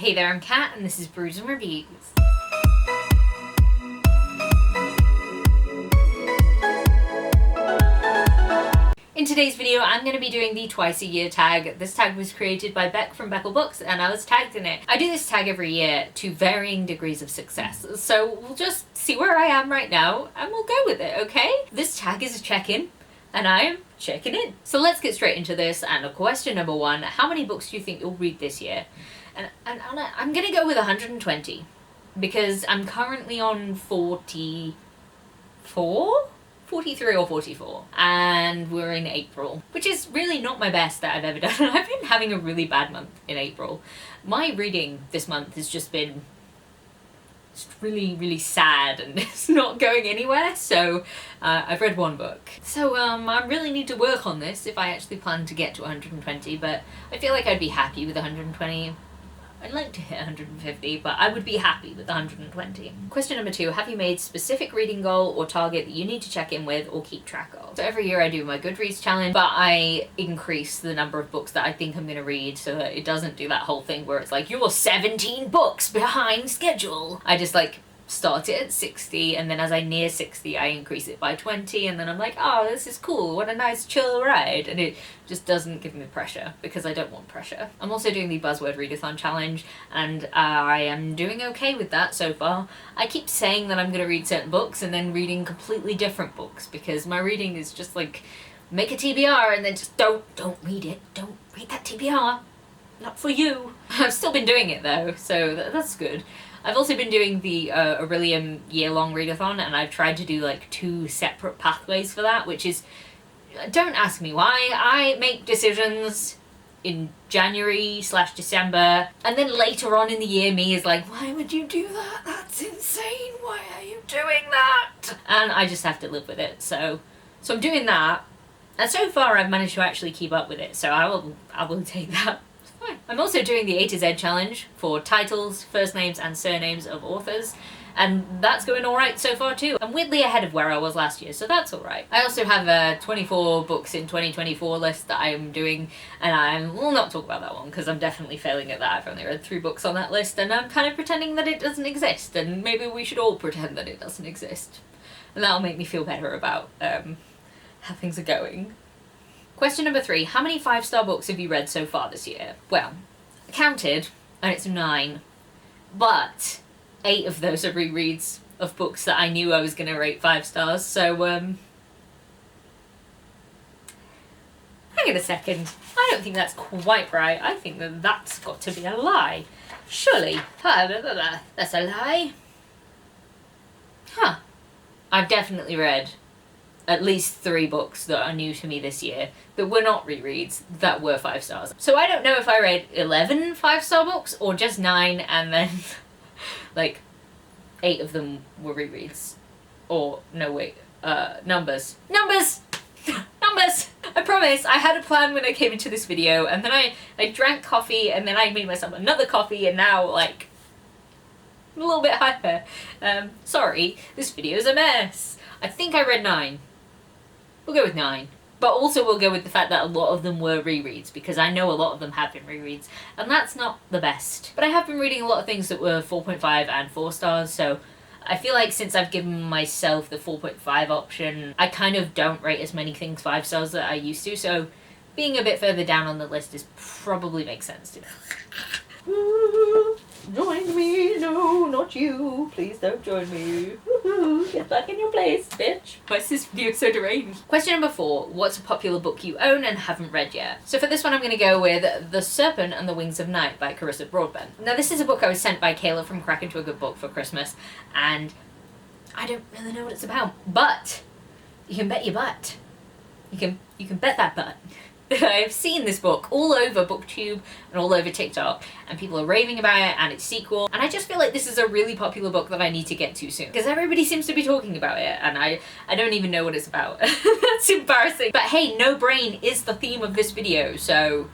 Hey there, I'm Kat, and this is Brews and Reviews. In today's video, I'm going to be doing the twice a year tag. This tag was created by Beck from Beckle Books, and I was tagged in it. I do this tag every year to varying degrees of success, so we'll just see where I am right now, and we'll go with it, okay? This tag is a check-in, and I am checking in. So let's get straight into this, and question number one, how many books do you think you'll read this year? And I'm gonna go with 120, because I'm currently on 43 or 44, and we're in April, which is really not my best that I've ever done. I've been having a really bad month in April. My reading this month has just been really, really sad, and it's not going anywhere, so I've read one book. So I really need to work on this if I actually plan to get to 120, but I feel like I'd be happy with 120. I'd like to hit 150, but I would be happy with 120. Question number two, have you made specific reading goal or target that you need to check in with or keep track of? So every year I do my Goodreads challenge, but I increase the number of books that I think I'm going to read so that it doesn't do that whole thing where it's like, you're 17 books behind schedule. I just start it at 60, and then as I near 60 I increase it by 20, and then I'm like, oh, this is cool, what a nice chill ride, and it just doesn't give me pressure because I don't want pressure. I'm also doing the Buzzword Readathon challenge, and I am doing okay with that so far. I keep saying that I'm going to read certain books and then reading completely different books because my reading is just like, make a TBR and then just don't read it, don't read that TBR, not for you. I've still been doing it though, so that's good. I've also been doing the Aurelium year-long readathon, and I've tried to do 2 separate pathways for that, which is, don't ask me why, I make decisions in January/December, and then later on in the year me is like, why would you do that? That's insane, why are you doing that? And I just have to live with it, so I'm doing that, and so far I've managed to actually keep up with it, so I will take that. I'm also doing the A to Z challenge for titles, first names and surnames of authors, and that's going alright so far too. I'm weirdly ahead of where I was last year, so that's alright. I also have a 24 books in 2024 list that I'm doing, and I will not talk about that one because I'm definitely failing at that. I've only read 3 books on that list, and I'm kind of pretending that it doesn't exist, and maybe we should all pretend that it doesn't exist. And that'll make me feel better about how things are going. Question number 3, how many 5-star books have you read so far this year? Well, I counted, and it's 9, but 8 of those are rereads of books that I knew I was going to rate 5 stars, so hang on a second, I don't think that's quite right. I think that that's got to be a lie. Surely. That's a lie. Huh. I've definitely read at least 3 books that are new to me this year that were not rereads, that were 5 stars. So I don't know if I read 11 5-star books or just 9 and then 8 of them were rereads. Or, no wait, numbers. Numbers! Numbers! I promise, I had a plan when I came into this video, and then I drank coffee, and then I made myself another coffee, and now a little bit hyper. Sorry, this video's a mess. I think I read 9. We'll go with 9. But also we'll go with the fact that a lot of them were rereads, because I know a lot of them have been rereads, and that's not the best. But I have been reading a lot of things that were 4.5 and 4 stars, so I feel like since I've given myself the 4.5 option, I kind of don't rate as many things 5 stars that I used to, so being a bit further down on the list probably makes sense to me. Join me, no, not you. Please don't join me. Woohoo, get back in your place, bitch. Why is this video so deranged? Question number 4, what's a popular book you own and haven't read yet? So for this one I'm going to go with The Serpent and the Wings of Night by Carissa Broadbent. Now this is a book I was sent by Kayla from Crack Into a Good Book for Christmas, and I don't really know what it's about, but you can bet your butt. You can bet that butt. I've seen this book all over BookTube and all over TikTok, and people are raving about it and its sequel, and I just feel like this is a really popular book that I need to get to soon because everybody seems to be talking about it, and I don't even know what it's about. That's embarrassing. But hey, no brain is the theme of this video, so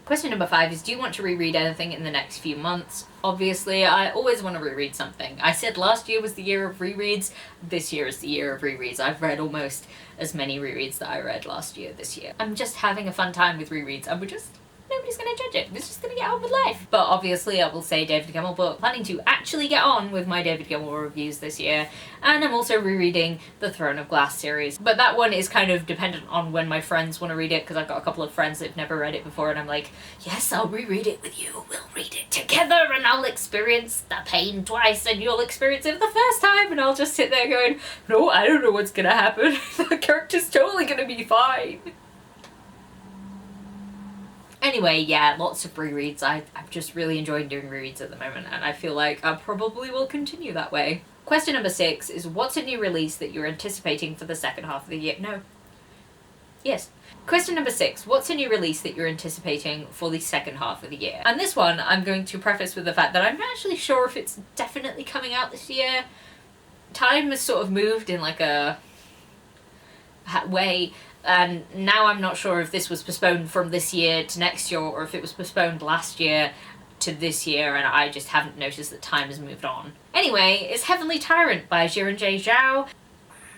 Question number 5 is, do you want to reread anything in the next few months? Obviously, I always want to reread something. I said last year was the year of rereads. This year is the year of rereads. I've read almost as many rereads that I read last year this year. I'm just having a fun time with rereads, and we're just nobody's gonna judge it. It's just gonna get on with life. But obviously I will say David Gemmell book. Planning to actually get on with my David Gemmell reviews this year. And I'm also rereading the Throne of Glass series. But that one is kind of dependent on when my friends want to read it, because I've got a couple of friends that've never read it before and I'm like, yes, I'll reread it with you. We'll read it together and I'll experience the pain twice and you'll experience it the first time, and I'll just sit there going, no, I don't know what's gonna happen. The character's totally gonna be fine. Anyway, yeah, lots of rereads. I'm just really enjoying doing rereads at the moment, and I feel like I probably will continue that way. Question number 6 is, what's a new release that you're anticipating for the second half of the year? No. Yes. Question number 6, what's a new release that you're anticipating for the second half of the year? And this one I'm going to preface with the fact that I'm not actually sure if it's definitely coming out this year. Time has sort of moved in like a way, and now I'm not sure if this was postponed from this year to next year or if it was postponed last year to this year, and I just haven't noticed that time has moved on. Anyway, it's Heavenly Tyrant by Jiren J. Zhao.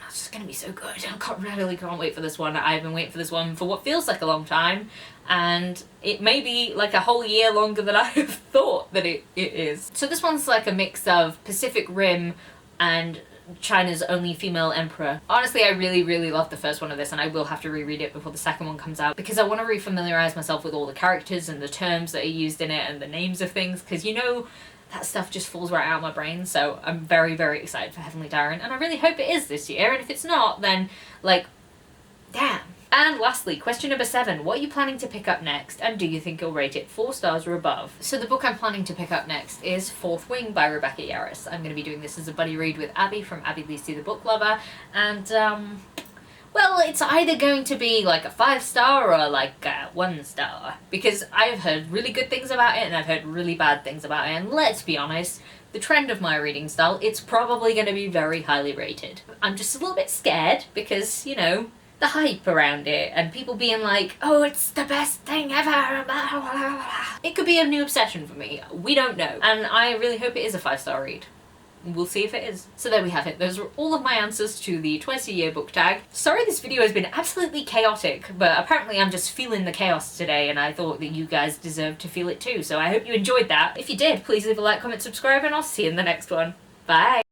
It's just gonna be so good. I really can't wait for this one. I've been waiting for this one for what feels like a long time, and it may be like a whole year longer than I have thought that it is. So this one's like a mix of Pacific Rim and China's only female emperor. Honestly, I really love the first one of this, and I will have to reread it before the second one comes out, because I want to refamiliarize myself with all the characters and the terms that are used in it and the names of things, because you know, that stuff just falls right out of my brain. So I'm very excited for Heavenly Tyrant, and I really hope it is this year, and if it's not, then like, damn. And lastly, question number 7, what are you planning to pick up next, and do you think you'll rate it 4 stars or above? So the book I'm planning to pick up next is Fourth Wing by Rebecca Yarros. I'm going to be doing this as a buddy read with Abby from Abby Lisi the Book Lover, and well, it's either going to be like a 5 star or like a 1 star, because I've heard really good things about it and I've heard really bad things about it, and let's be honest, the trend of my reading style, it's probably going to be very highly rated. I'm just a little bit scared because, you know, the hype around it and people being like, oh, it's the best thing ever. It could be a new obsession for me. We don't know. And I really hope it is a 5-star read. We'll see if it is. So there we have it. Those are all of my answers to the twice a year book tag. Sorry this video has been absolutely chaotic, but apparently I'm just feeling the chaos today, and I thought that you guys deserved to feel it too. So I hope you enjoyed that. If you did, please leave a like, comment, subscribe, and I'll see you in the next one. Bye!